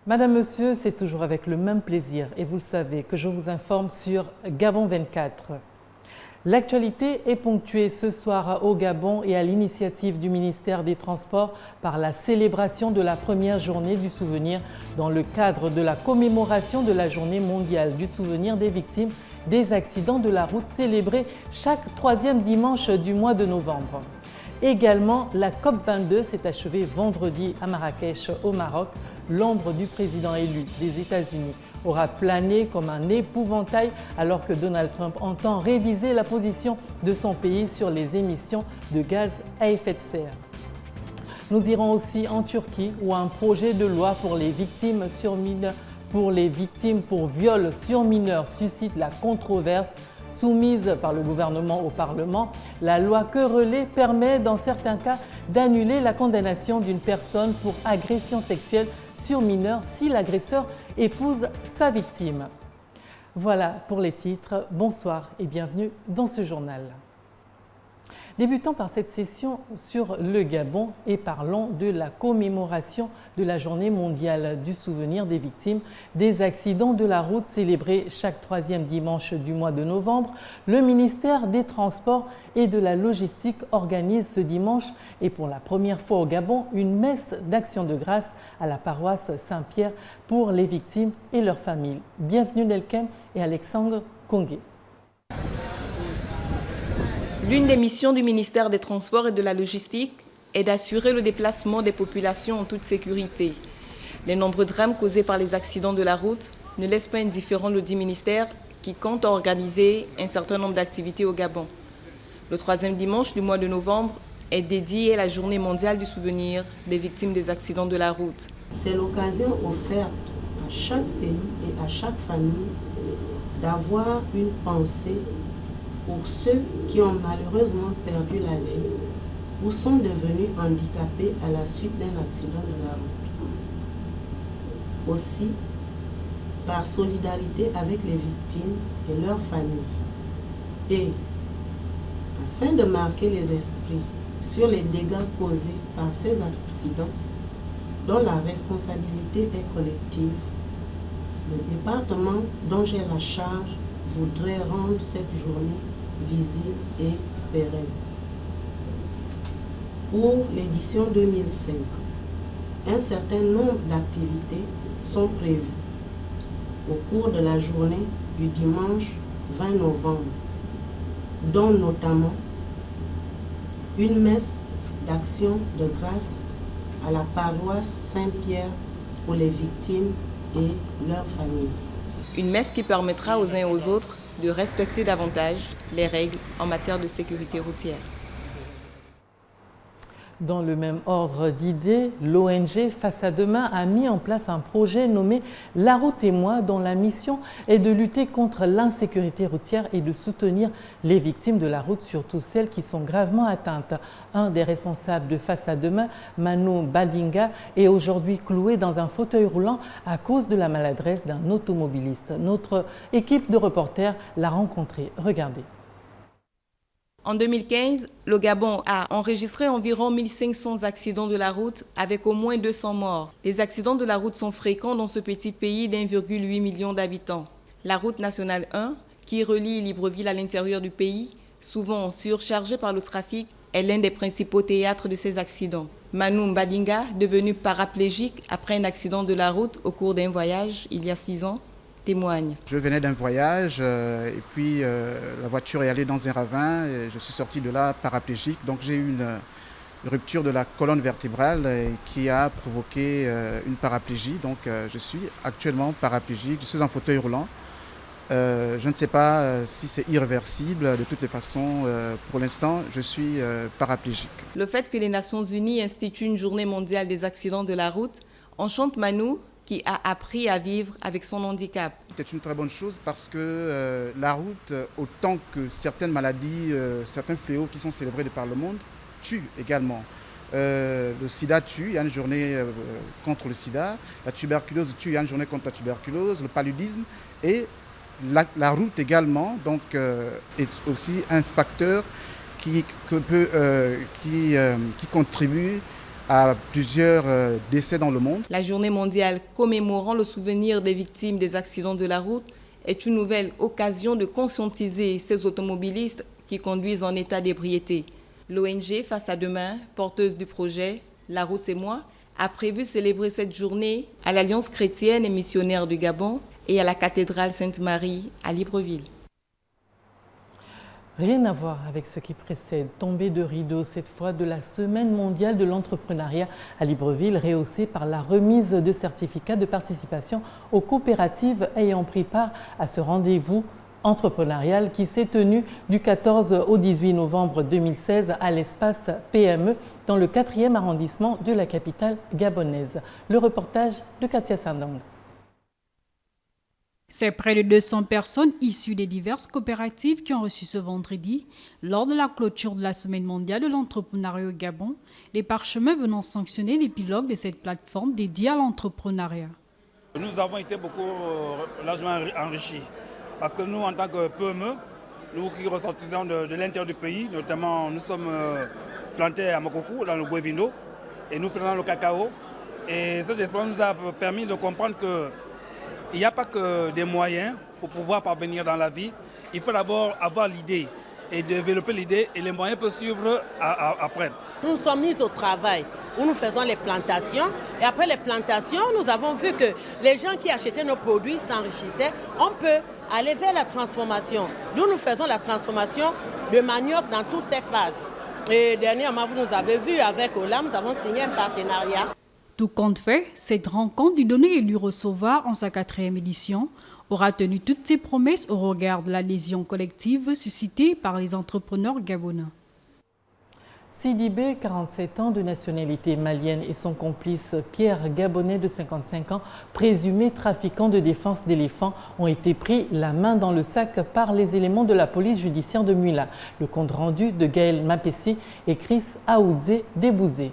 Madame, Monsieur, c'est toujours avec le même plaisir et vous le savez que je vous informe sur Gabon 24. L'actualité est ponctuée ce soir au Gabon et à l'initiative du ministère des Transports par la célébration de la première journée du souvenir dans le cadre de la commémoration de la journée mondiale du souvenir des victimes des accidents de la route célébrée chaque troisième dimanche du mois de novembre. Également, la COP22 s'est achevée vendredi à Marrakech au Maroc. L'ombre du président élu des États-Unis aura plané comme un épouvantail alors que Donald Trump entend réviser la position de son pays sur les émissions de gaz à effet de serre. Nous irons aussi en Turquie où un projet de loi pour les victimes pour viol sur mineurs suscite la controverse. Soumise par le gouvernement au Parlement, la loi querellée permet dans certains cas d'annuler la condamnation d'une personne pour agression sexuelle sur mineur si l'agresseur épouse sa victime. Voilà pour les titres. Bonsoir et bienvenue dans ce journal. Débutons par cette session sur le Gabon et parlons de la commémoration de la journée mondiale du souvenir des victimes des accidents de la route célébrée chaque troisième dimanche du mois de novembre. Le ministère des Transports et de la Logistique organise ce dimanche et pour la première fois au Gabon une messe d'action de grâce à la paroisse Saint-Pierre pour les victimes et leurs familles. Bienvenue Nelkem et Alexandre Kongué. L'une des missions du ministère des Transports et de la Logistique est d'assurer le déplacement des populations en toute sécurité. Les nombreux drames causés par les accidents de la route ne laissent pas indifférent le dit ministère qui compte organiser un certain nombre d'activités au Gabon. Le troisième dimanche du mois de novembre est dédié à la journée mondiale du souvenir des victimes des accidents de la route. C'est l'occasion offerte à chaque pays et à chaque famille d'avoir une pensée pour ceux qui ont malheureusement perdu la vie ou sont devenus handicapés à la suite d'un accident de la route. Aussi, par solidarité avec les victimes et leurs familles. Et, afin de marquer les esprits sur les dégâts causés par ces accidents, dont la responsabilité est collective, le département dont j'ai la charge voudrait rendre cette journée visible et pérenne. Pour l'édition 2016, un certain nombre d'activités sont prévues au cours de la journée du dimanche 20 novembre, dont notamment une messe d'action de grâce à la paroisse Saint-Pierre pour les victimes et leurs familles. Une messe qui permettra aux uns et aux autres de respecter davantage les règles en matière de sécurité routière. Dans le même ordre d'idées, l'ONG Face à Demain a mis en place un projet nommé La route et moi, dont la mission est de lutter contre l'insécurité routière et de soutenir les victimes de la route, surtout celles qui sont gravement atteintes. Un des responsables de Face à Demain, Manu Badinga, est aujourd'hui cloué dans un fauteuil roulant à cause de la maladresse d'un automobiliste. Notre équipe de reporters l'a rencontré. Regardez. En 2015, le Gabon a enregistré environ 1500 accidents de la route avec au moins 200 morts. Les accidents de la route sont fréquents dans ce petit pays d'1,8 million d'habitants. La route nationale 1, qui relie Libreville à l'intérieur du pays, souvent surchargée par le trafic, est l'un des principaux théâtres de ces accidents. Manu Mbadinga, devenu paraplégique après un accident de la route au cours d'un voyage il y a 6 ans, témoigne. Je venais d'un voyage et puis la voiture est allée dans un ravin et je suis sorti de là paraplégique. Donc j'ai eu une rupture de la colonne vertébrale qui a provoqué une paraplégie. Donc je suis actuellement paraplégique, je suis en fauteuil roulant. Je ne sais pas si c'est irréversible. De toutes les façons, pour l'instant, je suis paraplégique. Le fait que les Nations Unies instituent une journée mondiale des accidents de la route enchante Manu, qui a appris à vivre avec son handicap. C'est une très bonne chose parce que la route, autant que certaines maladies, certains fléaux qui sont célébrés de par le monde, tuent également. Le sida tue, il y a une journée contre le sida. La tuberculose tue, il y a une journée contre la tuberculose. Le paludisme et la route également donc, est aussi un facteur qui contribue à plusieurs décès dans le monde. La journée mondiale commémorant le souvenir des victimes des accidents de la route est une nouvelle occasion de conscientiser ces automobilistes qui conduisent en état d'ébriété. L'ONG Face à Demain, porteuse du projet La route et moi, a prévu célébrer cette journée à l'Alliance chrétienne et missionnaire du Gabon et à la cathédrale Sainte-Marie à Libreville. Rien à voir avec ce qui précède, tombée de rideau cette fois de la Semaine mondiale de l'entrepreneuriat à Libreville, rehaussée par la remise de certificats de participation aux coopératives ayant pris part à ce rendez-vous entrepreneurial qui s'est tenu du 14 au 18 novembre 2016 à l'espace PME dans le 4e arrondissement de la capitale gabonaise. Le reportage de Katia Sandang. C'est près de 200 personnes issues des diverses coopératives qui ont reçu ce vendredi, lors de la clôture de la Semaine mondiale de l'entrepreneuriat au Gabon, les parchemins venant sanctionner les pilotes de cette plateforme dédiée à l'entrepreneuriat. Nous avons été beaucoup largement enrichis. Parce que nous, en tant que PME, nous qui ressortissons de l'intérieur du pays, notamment nous sommes plantés à Mokoko, dans le Guevindo, et nous faisons le cacao. Et cette expérience nous a permis de comprendre qu'il n'y a pas que des moyens pour pouvoir parvenir dans la vie. Il faut d'abord avoir l'idée et développer l'idée, et les moyens peuvent suivre après. Nous nous sommes mis au travail où nous faisons les plantations, et après les plantations, nous avons vu que les gens qui achetaient nos produits s'enrichissaient. On peut aller vers la transformation. Nous faisons la transformation de manioc dans toutes ses phases. Et dernièrement, vous nous avez vu avec Olam, nous avons signé un partenariat. Tout compte fait, cette rencontre du donner et du recevoir en sa 4e édition aura tenu toutes ses promesses au regard de l'adhésion collective suscitée par les entrepreneurs gabonais. Sidibé, 47 ans, de nationalité malienne, et son complice Pierre Gabonais, de 55 ans, présumé trafiquant de défense d'éléphants, ont été pris la main dans le sac par les éléments de la police judiciaire de Mula. Le compte rendu de Gaël Mapessi et Chris Aoudze Débouzé.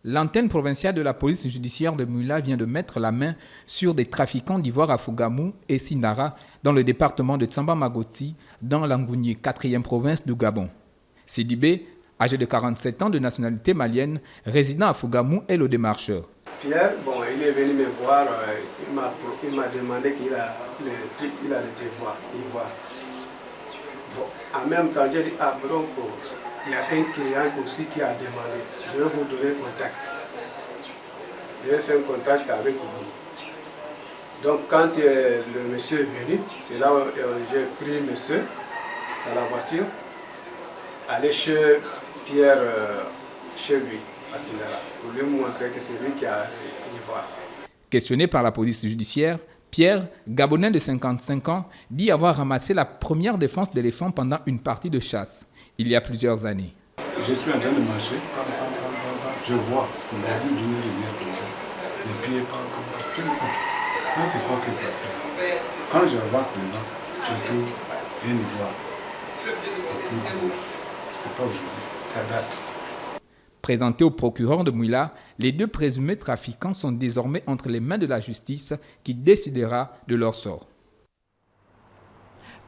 L'antenne provinciale de la police judiciaire de Mula vient de mettre la main sur des trafiquants d'ivoire à Fougamou et Sinara dans le département de Tsamba-Magoti, dans l'Angouni, 4e province du Gabon. Sidibé, âgé de 47 ans de nationalité malienne, résident à Fougamou, est le démarcheur. Pierre, il est venu me voir, il m'a demandé qu'il a le truc, il a le devoir, ivoire. En même temps, j'ai dit, il y a un client aussi qui a demandé, je vais vous donner contact. Je vais faire un contact avec vous. Donc quand le monsieur est venu, c'est là où j'ai pris le monsieur dans la voiture, aller chez Pierre, chez lui, à Sinara, pour lui montrer que c'est lui qui a l'ivoire. Questionné par la police judiciaire, Pierre, Gabonais de 55 ans, dit avoir ramassé la première défense d'éléphant pendant une partie de chasse, il y a plusieurs années. Je suis en train de marcher, je vois une lumière comme ça, les pieds pas comme ça. Là, c'est quoi qui est passé? Quand je avance dedans, je trouve une ivoire. C'est pas aujourd'hui, ça date. Présentés au procureur de Mouila, les deux présumés trafiquants sont désormais entre les mains de la justice qui décidera de leur sort.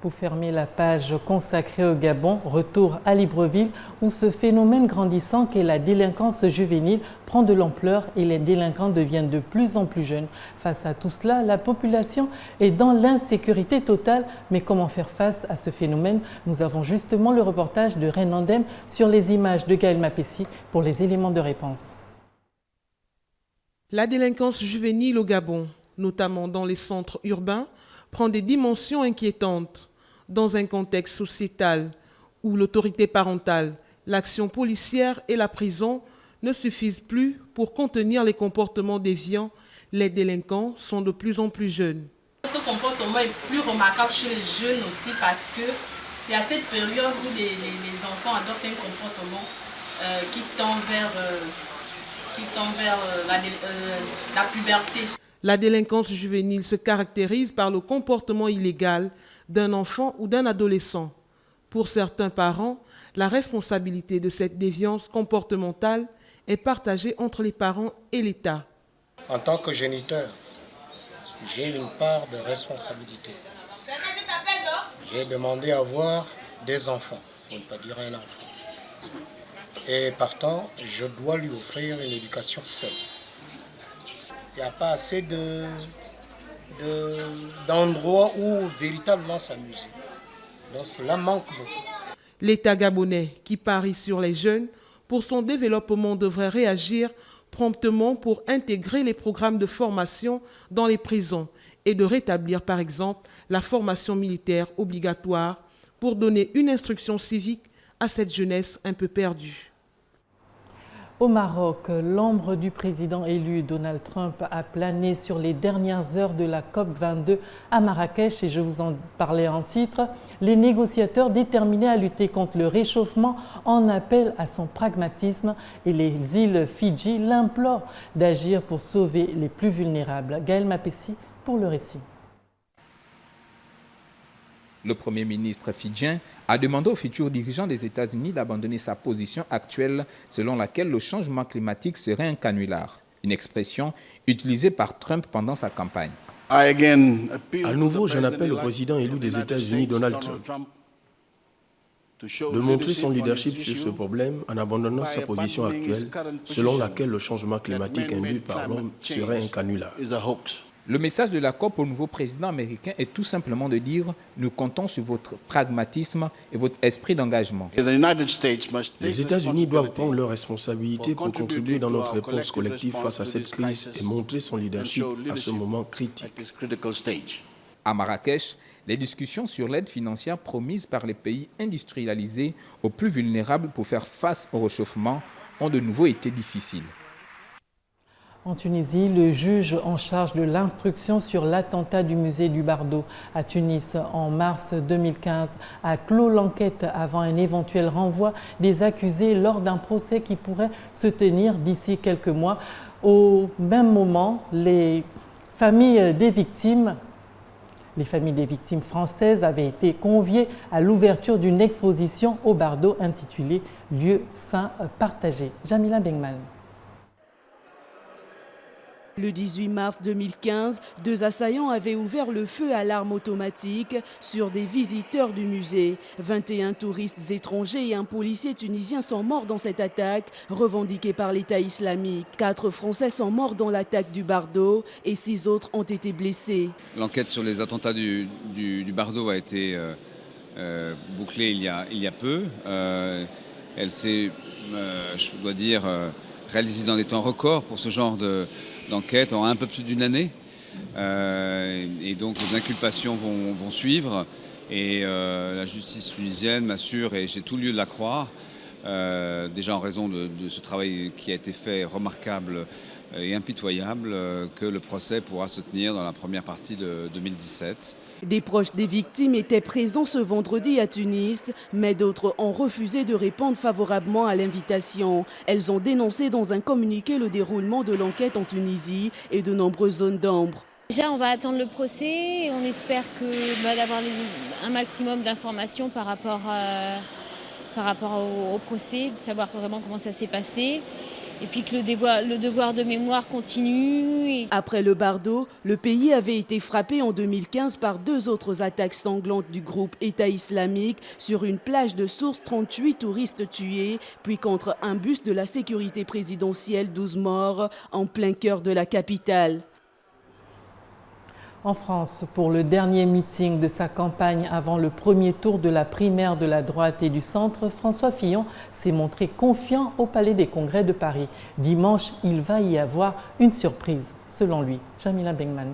Pour fermer la page consacrée au Gabon, retour à Libreville où ce phénomène grandissant qu'est la délinquance juvénile prend de l'ampleur et les délinquants deviennent de plus en plus jeunes. Face à tout cela, la population est dans l'insécurité totale. Mais comment faire face à ce phénomène? Nous avons justement le reportage de Renandem sur les images de Gaël Mapessi pour les éléments de réponse. La délinquance juvénile au Gabon, notamment dans les centres urbains, prend des dimensions inquiétantes. Dans un contexte sociétal où l'autorité parentale, l'action policière et la prison ne suffisent plus pour contenir les comportements déviants, les délinquants sont de plus en plus jeunes. Ce comportement est plus remarquable chez les jeunes aussi parce que c'est à cette période où les enfants adoptent un comportement qui tend vers la puberté. La délinquance juvénile se caractérise par le comportement illégal d'un enfant ou d'un adolescent. Pour certains parents, la responsabilité de cette déviance comportementale est partagée entre les parents et l'État. En tant que géniteur, j'ai une part de responsabilité. J'ai demandé à avoir des enfants, pour ne pas dire un enfant. Et partant, je dois lui offrir une éducation saine. Il n'y a pas assez d'endroits où véritablement s'amuser. Donc cela manque beaucoup. L'État gabonais, qui parie sur les jeunes, pour son développement devrait réagir promptement pour intégrer les programmes de formation dans les prisons et de rétablir par exemple la formation militaire obligatoire pour donner une instruction civique à cette jeunesse un peu perdue. Au Maroc, l'ombre du président élu Donald Trump a plané sur les dernières heures de la COP22 à Marrakech et je vous en parlais en titre. Les négociateurs déterminés à lutter contre le réchauffement en appellent à son pragmatisme et les îles Fidji l'implorent d'agir pour sauver les plus vulnérables. Gaël Mapessi pour le récit. Le Premier ministre fidjien a demandé aux futurs dirigeants des États-Unis d'abandonner sa position actuelle selon laquelle le changement climatique serait un canular, une expression utilisée par Trump pendant sa campagne. À nouveau, j'en appelle au président élu des États-Unis, Donald Trump, de montrer son leadership sur ce problème en abandonnant sa position actuelle selon laquelle le changement climatique induit par l'homme serait un canular. Le message de la COP au nouveau président américain est tout simplement de dire « Nous comptons sur votre pragmatisme et votre esprit d'engagement ». Les États-Unis doivent prendre leurs responsabilités pour contribuer dans notre réponse collective face à cette crise et montrer son leadership à ce moment critique. À Marrakech, les discussions sur l'aide financière promise par les pays industrialisés aux plus vulnérables pour faire face au réchauffement ont de nouveau été difficiles. En Tunisie, le juge en charge de l'instruction sur l'attentat du musée du Bardo à Tunis en mars 2015 a clos l'enquête avant un éventuel renvoi des accusés lors d'un procès qui pourrait se tenir d'ici quelques mois. Au même moment, les familles des victimes françaises avaient été conviées à l'ouverture d'une exposition au Bardo intitulée « Lieux saints partagés ». Jamila Bengman. Le 18 mars 2015, 2 assaillants avaient ouvert le feu à l'arme automatique sur des visiteurs du musée. 21 touristes étrangers et un policier tunisien sont morts dans cette attaque revendiquée par l'État islamique. 4 Français sont morts dans l'attaque du Bardo et 6 autres ont été blessés. L'enquête sur les attentats du Bardo a été bouclée il y a peu. Elle s'est, je dois dire, réalisée dans des temps records pour ce genre d'enquête en un peu plus d'une année. Et donc les inculpations vont suivre. Et la justice tunisienne m'assure, et j'ai tout lieu de la croire, déjà en raison de ce travail qui a été fait remarquable et impitoyable, que le procès pourra se tenir dans la première partie de 2017. Des proches des victimes étaient présents ce vendredi à Tunis, mais d'autres ont refusé de répondre favorablement à l'invitation. Elles ont dénoncé dans un communiqué le déroulement de l'enquête en Tunisie et de nombreuses zones d'ombre. Déjà, on va attendre le procès et on espère d'avoir un maximum d'informations par rapport au procès, de savoir vraiment comment ça s'est passé. Et puis que le devoir de mémoire continue. Après le Bardo, le pays avait été frappé en 2015 par 2 autres attaques sanglantes du groupe État islamique sur une plage de Source, 38 touristes tués, puis contre un bus de la sécurité présidentielle, 12 morts en plein cœur de la capitale. En France, pour le dernier meeting de sa campagne avant le premier tour de la primaire de la droite et du centre, François Fillon s'est montré confiant au Palais des Congrès de Paris. Dimanche, il va y avoir une surprise, selon lui. Jamila Bengman.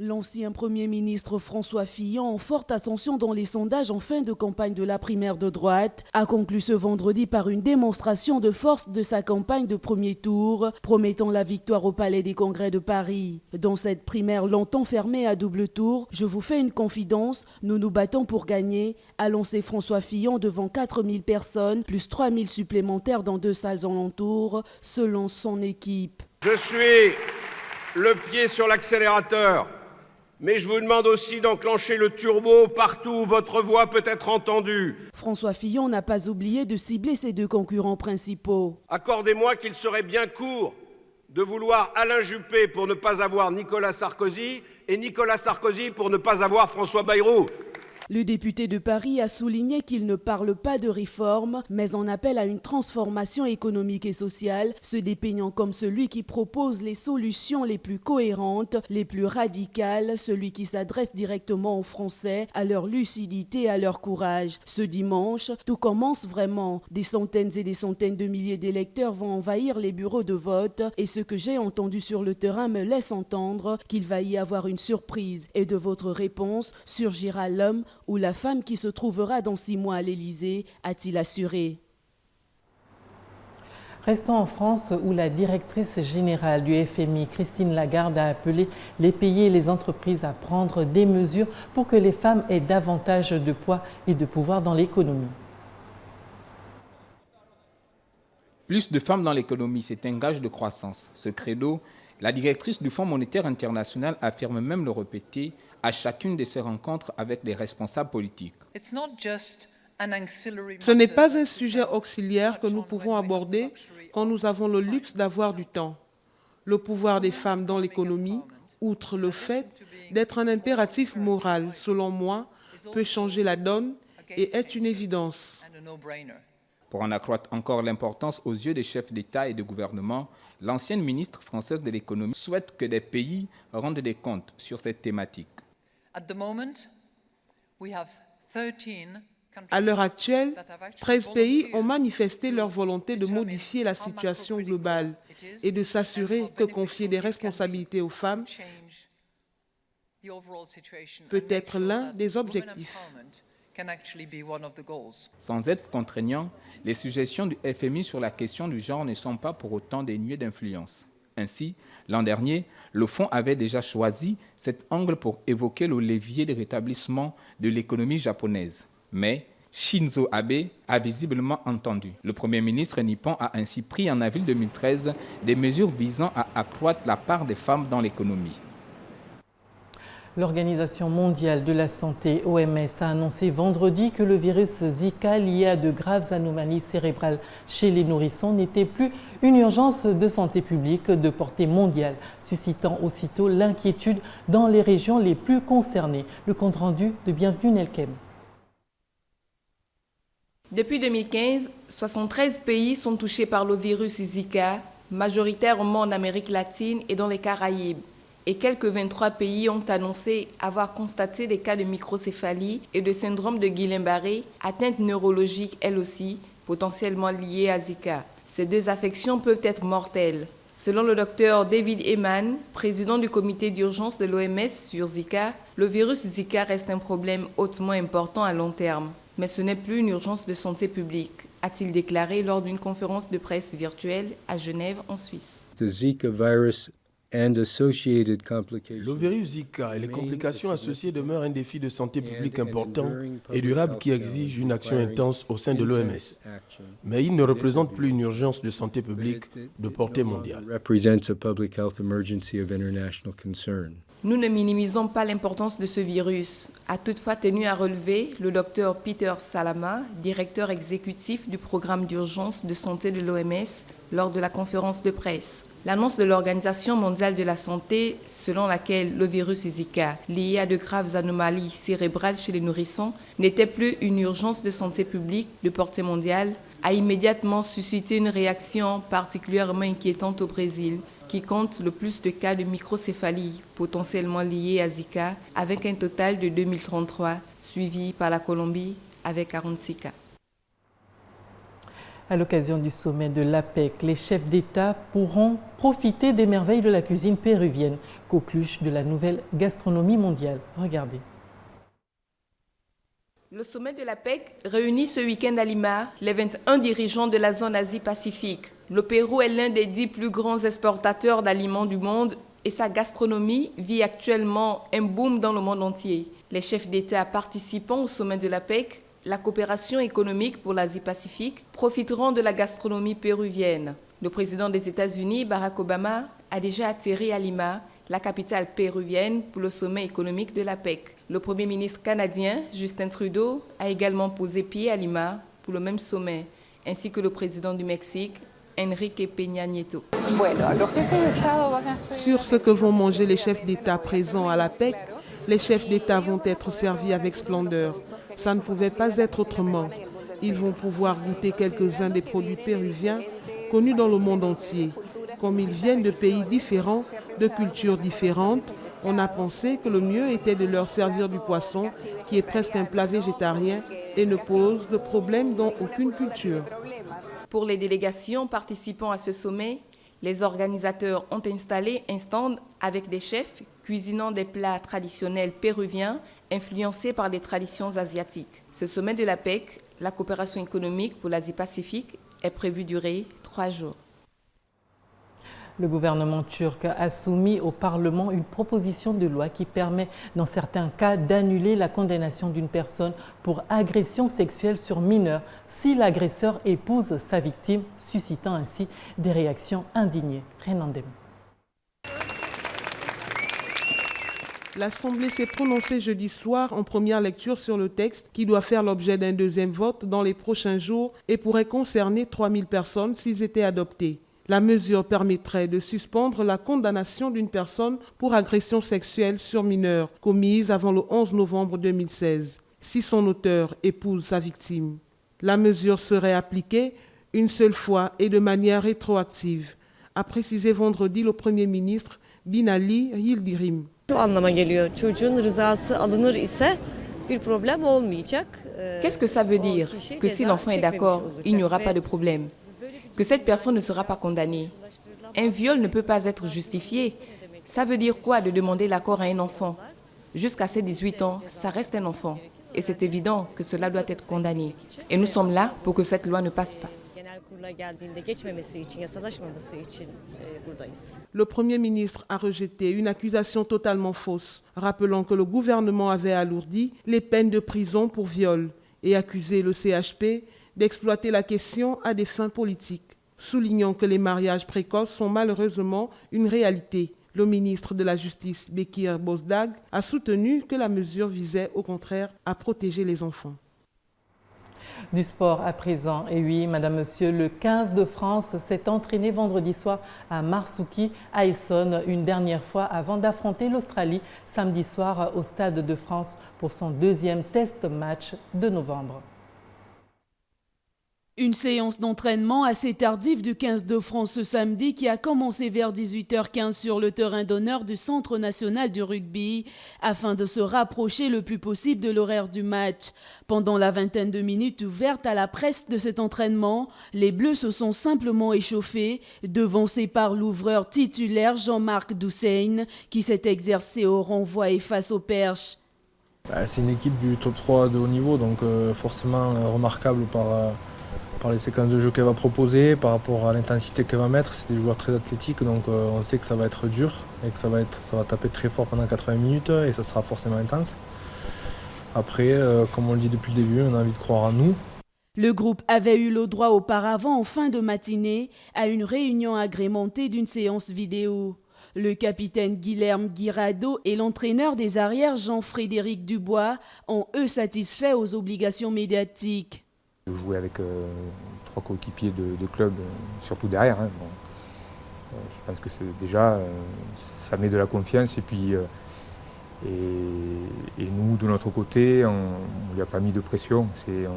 L'ancien Premier ministre François Fillon, en forte ascension dans les sondages en fin de campagne de la primaire de droite, a conclu ce vendredi par une démonstration de force de sa campagne de premier tour, promettant la victoire au Palais des Congrès de Paris. Dans cette primaire longtemps fermée à double tour, je vous fais une confidence, nous nous battons pour gagner, a lancé François Fillon devant 4000 personnes, plus 3000 supplémentaires dans 2 salles alentours, selon son équipe. Je suis le pied sur l'accélérateur. Mais je vous demande aussi d'enclencher le turbo partout où votre voix peut être entendue. François Fillon n'a pas oublié de cibler ses 2 concurrents principaux. Accordez-moi qu'il serait bien court de vouloir Alain Juppé pour ne pas avoir Nicolas Sarkozy et Nicolas Sarkozy pour ne pas avoir François Bayrou. Le député de Paris a souligné qu'il ne parle pas de réforme, mais en appelle à une transformation économique et sociale, se dépeignant comme celui qui propose les solutions les plus cohérentes, les plus radicales, celui qui s'adresse directement aux Français, à leur lucidité et à leur courage. Ce dimanche, tout commence vraiment. Des centaines et des centaines de milliers d'électeurs vont envahir les bureaux de vote et ce que j'ai entendu sur le terrain me laisse entendre qu'il va y avoir une surprise. Et de votre réponse surgira l'homme ou la femme qui se trouvera dans 6 mois à l'Élysée, a-t-il assuré. Restons en France où la directrice générale du FMI, Christine Lagarde, a appelé les pays et les entreprises à prendre des mesures pour que les femmes aient davantage de poids et de pouvoir dans l'économie. Plus de femmes dans l'économie, c'est un gage de croissance. Ce credo, la directrice du Fonds monétaire international affirme même le répéter à chacune de ses rencontres avec les responsables politiques. Ce n'est pas un sujet auxiliaire que nous pouvons aborder quand nous avons le luxe d'avoir du temps. Le pouvoir des femmes dans l'économie, outre le fait d'être un impératif moral, selon moi, peut changer la donne et est une évidence. Pour en accroître encore l'importance aux yeux des chefs d'État et de gouvernement, l'ancienne ministre française de l'économie souhaite que des pays rendent des comptes sur cette thématique. À l'heure actuelle, 13 pays ont manifesté leur volonté de modifier la situation globale et de s'assurer que confier des responsabilités aux femmes peut être l'un des objectifs. Sans être contraignant, les suggestions du FMI sur la question du genre ne sont pas pour autant dénuées d'influence. Ainsi, l'an dernier, le fonds avait déjà choisi cet angle pour évoquer le levier de rétablissement de l'économie japonaise. Mais Shinzo Abe a visiblement entendu. Le Premier ministre nippon a ainsi pris en avril 2013 des mesures visant à accroître la part des femmes dans l'économie. L'Organisation mondiale de la santé, OMS, a annoncé vendredi que le virus Zika lié à de graves anomalies cérébrales chez les nourrissons n'était plus une urgence de santé publique de portée mondiale, suscitant aussitôt l'inquiétude dans les régions les plus concernées. Le compte-rendu de Bienvenue Nelkem. Depuis 2015, 73 pays sont touchés par le virus Zika, majoritairement en Amérique latine et dans les Caraïbes. Et quelques 23 pays ont annoncé avoir constaté des cas de microcéphalie et de syndrome de Guillain-Barré, atteinte neurologique elle aussi, potentiellement liée à Zika. Ces 2 affections peuvent être mortelles. Selon le docteur David Eman, président du comité d'urgence de l'OMS sur Zika, le virus Zika reste un problème hautement important à long terme. Mais ce n'est plus une urgence de santé publique, a-t-il déclaré lors d'une conférence de presse virtuelle à Genève, en Suisse. Le virus Zika et les complications associées demeurent un défi de santé publique important et durable qui exige une action intense au sein de l'OMS. Mais il ne représente plus une urgence de santé publique de portée mondiale. Nous ne minimisons pas l'importance de ce virus, a toutefois tenu à relever le docteur Peter Salama, directeur exécutif du programme d'urgence de santé de l'OMS, lors de la conférence de presse. L'annonce de l'Organisation mondiale de la santé, selon laquelle le virus Zika, lié à de graves anomalies cérébrales chez les nourrissons, n'était plus une urgence de santé publique de portée mondiale, a immédiatement suscité une réaction particulièrement inquiétante au Brésil, qui compte le plus de cas de microcéphalie potentiellement liés à Zika, avec un total de 2033, suivi par la Colombie avec 46 cas. À l'occasion du sommet de l'APEC, les chefs d'État pourront profiter des merveilles de la cuisine péruvienne, coqueluche de la nouvelle gastronomie mondiale. Regardez. Le sommet de l'APEC réunit ce week-end à Lima les 21 dirigeants de la zone Asie-Pacifique. Le Pérou est l'un des 10 plus grands exportateurs d'aliments du monde et sa gastronomie vit actuellement un boom dans le monde entier. Les chefs d'État participant au sommet de l'APEC, la coopération économique pour l'Asie-Pacifique, profiteront de la gastronomie péruvienne. Le président des États-Unis, Barack Obama, a déjà atterri à Lima, la capitale péruvienne, pour le sommet économique de l'APEC. Le Premier ministre canadien, Justin Trudeau, a également posé pied à Lima pour le même sommet, ainsi que le président du Mexique, Enrique Peña Nieto. Sur ce que vont manger les chefs d'État présents à l'APEC, Les chefs d'État vont être servis avec splendeur. Ça ne pouvait pas être autrement. Ils vont pouvoir goûter quelques-uns des produits péruviens connus dans le monde entier. Comme ils viennent de pays différents, de cultures différentes, on a pensé que le mieux était de leur servir du poisson, qui est presque un plat végétarien et ne pose de problème dans aucune culture. Pour les délégations participant à ce sommet, les organisateurs ont installé un stand avec des chefs cuisinant des plats traditionnels péruviens influencés par des traditions asiatiques. Ce sommet de la PEC, la coopération économique pour l'Asie-Pacifique, est prévu durer 3 jours. Le gouvernement turc a soumis au Parlement une proposition de loi qui permet, dans certains cas, d'annuler la condamnation d'une personne pour agression sexuelle sur mineur si l'agresseur épouse sa victime, suscitant ainsi des réactions indignées. Renandem. L'Assemblée s'est prononcée jeudi soir en première lecture sur le texte qui doit faire l'objet d'un deuxième vote dans les prochains jours et pourrait concerner 3000 personnes s'ils étaient adoptés. La mesure permettrait de suspendre la condamnation d'une personne pour agression sexuelle sur mineur commise avant le 11 novembre 2016, si son auteur épouse sa victime. La mesure serait appliquée une seule fois et de manière rétroactive, a précisé vendredi le Premier ministre Binali Yildirim. Qu'est-ce que ça veut dire? Que si l'enfant est d'accord, il n'y aura pas de problème. Que cette personne ne sera pas condamnée. Un viol ne peut pas être justifié. Ça veut dire quoi de demander l'accord à un enfant? Jusqu'à ses 18 ans, ça reste un enfant. Et c'est évident que cela doit être condamné. Et nous sommes là pour que cette loi ne passe pas. Le Premier ministre a rejeté une accusation totalement fausse, rappelant que le gouvernement avait alourdi les peines de prison pour viol et accusé le CHP d'exploiter la question à des fins politiques, soulignant que les mariages précoces sont malheureusement une réalité. Le ministre de la Justice, Bekir Bozdag, a soutenu que la mesure visait au contraire à protéger les enfants. Du sport à présent, et oui, Madame, Monsieur, le 15 de France s'est entraîné vendredi soir à Marsoukhi, à Essonne, une dernière fois avant d'affronter l'Australie samedi soir au Stade de France pour son deuxième test match de novembre. Une séance d'entraînement assez tardive du 15 de France ce samedi qui a commencé vers 18h15 sur le terrain d'honneur du Centre national du rugby afin de se rapprocher le plus possible de l'horaire du match. Pendant la vingtaine de minutes ouvertes à la presse de cet entraînement, les Bleus se sont simplement échauffés, devancés par l'ouvreur titulaire Jean-Marc Douceigne qui s'est exercé au renvoi et face aux perches. C'est une équipe du top 3 de haut niveau, donc forcément remarquable par les séquences de jeu qu'elle va proposer, par rapport à l'intensité qu'elle va mettre. C'est des joueurs très athlétiques, donc on sait que ça va être dur et que ça va taper très fort pendant 80 minutes et ça sera forcément intense. Après, comme on le dit depuis le début, on a envie de croire en nous. Le groupe avait eu le droit auparavant, en fin de matinée, à une réunion agrémentée d'une séance vidéo. Le capitaine Guilherme Guirado et l'entraîneur des arrières Jean-Frédéric Dubois ont eux satisfait aux obligations médiatiques. Jouer avec 3 coéquipiers de club, surtout derrière. Je pense que ça met de la confiance et puis et nous de notre côté, on ne lui a pas mis de pression. Je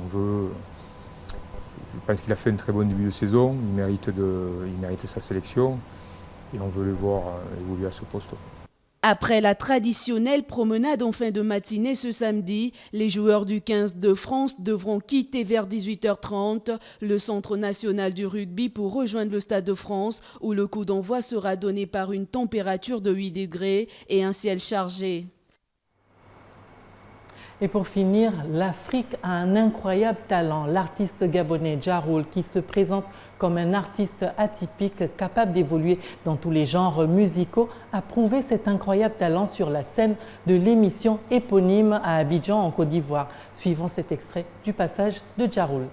pense qu'il a fait un très bon début de saison, il mérite sa sélection et on veut le voir évoluer à ce poste. Après la traditionnelle promenade en fin de matinée ce samedi, les joueurs du 15 de France devront quitter vers 18h30 le Centre national du rugby pour rejoindre le Stade de France où le coup d'envoi sera donné par une température de 8 degrés et un ciel chargé. Et pour finir, l'Afrique a un incroyable talent. L'artiste gabonais Djaroul, qui se présente comme un artiste atypique capable d'évoluer dans tous les genres musicaux, a prouvé cet incroyable talent sur la scène de l'émission éponyme à Abidjan en Côte d'Ivoire. Suivons cet extrait du passage de Djaroul.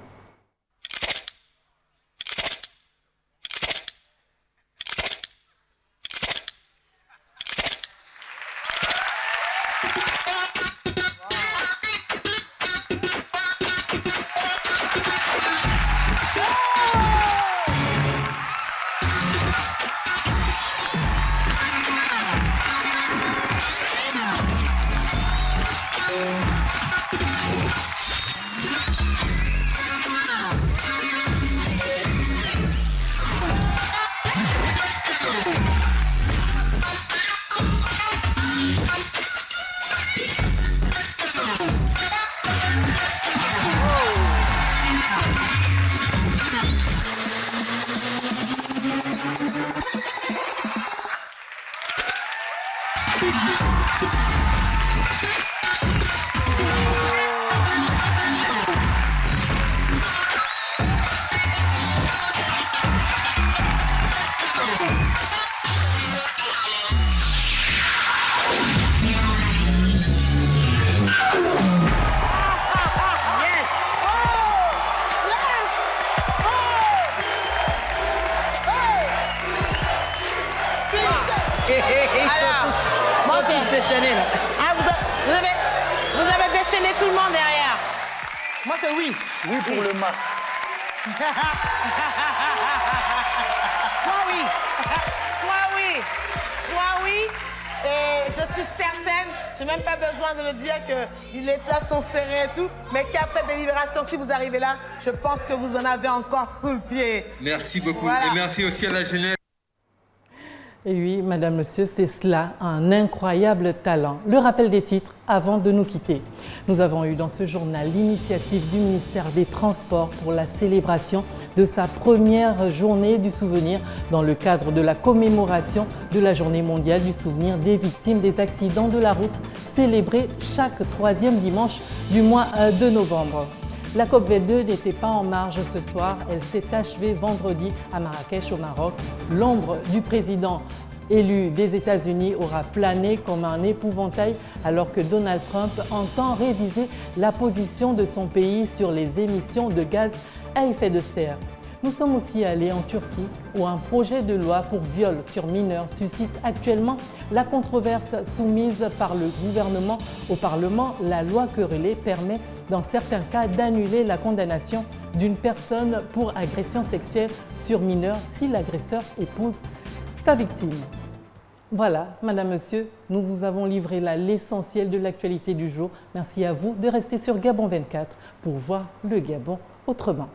Moi j'ai déchaîné là. Ah, vous avez déchaîné tout le monde derrière. Moi c'est oui. Oui pour le masque. Toi oui. Toi oui. Et je suis certaine, je n'ai même pas besoin de le dire que les places sont serrées et tout, mais qu'après délibération, si vous arrivez là, je pense que vous en avez encore sous le pied. Merci beaucoup. Voilà. Et merci aussi à la jeunesse. Et oui, Madame, Monsieur, c'est cela, un incroyable talent. Le rappel des titres avant de nous quitter. Nous avons eu dans ce journal l'initiative du ministère des Transports pour la célébration de sa première journée du souvenir dans le cadre de la commémoration de la Journée mondiale du souvenir des victimes des accidents de la route, célébrée chaque troisième dimanche du mois de novembre. La COP22 n'était pas en marge ce soir, elle s'est achevée vendredi à Marrakech au Maroc. L'ombre du président élu des États-Unis aura plané comme un épouvantail alors que Donald Trump entend réviser la position de son pays sur les émissions de gaz à effet de serre. Nous sommes aussi allés en Turquie où un projet de loi pour viol sur mineurs suscite actuellement la controverse soumise par le gouvernement au Parlement. La loi querellée permet dans certains cas d'annuler la condamnation d'une personne pour agression sexuelle sur mineur si l'agresseur épouse sa victime. Voilà, Madame, Monsieur, nous vous avons livré là l'essentiel de l'actualité du jour. Merci à vous de rester sur Gabon 24 pour voir le Gabon autrement.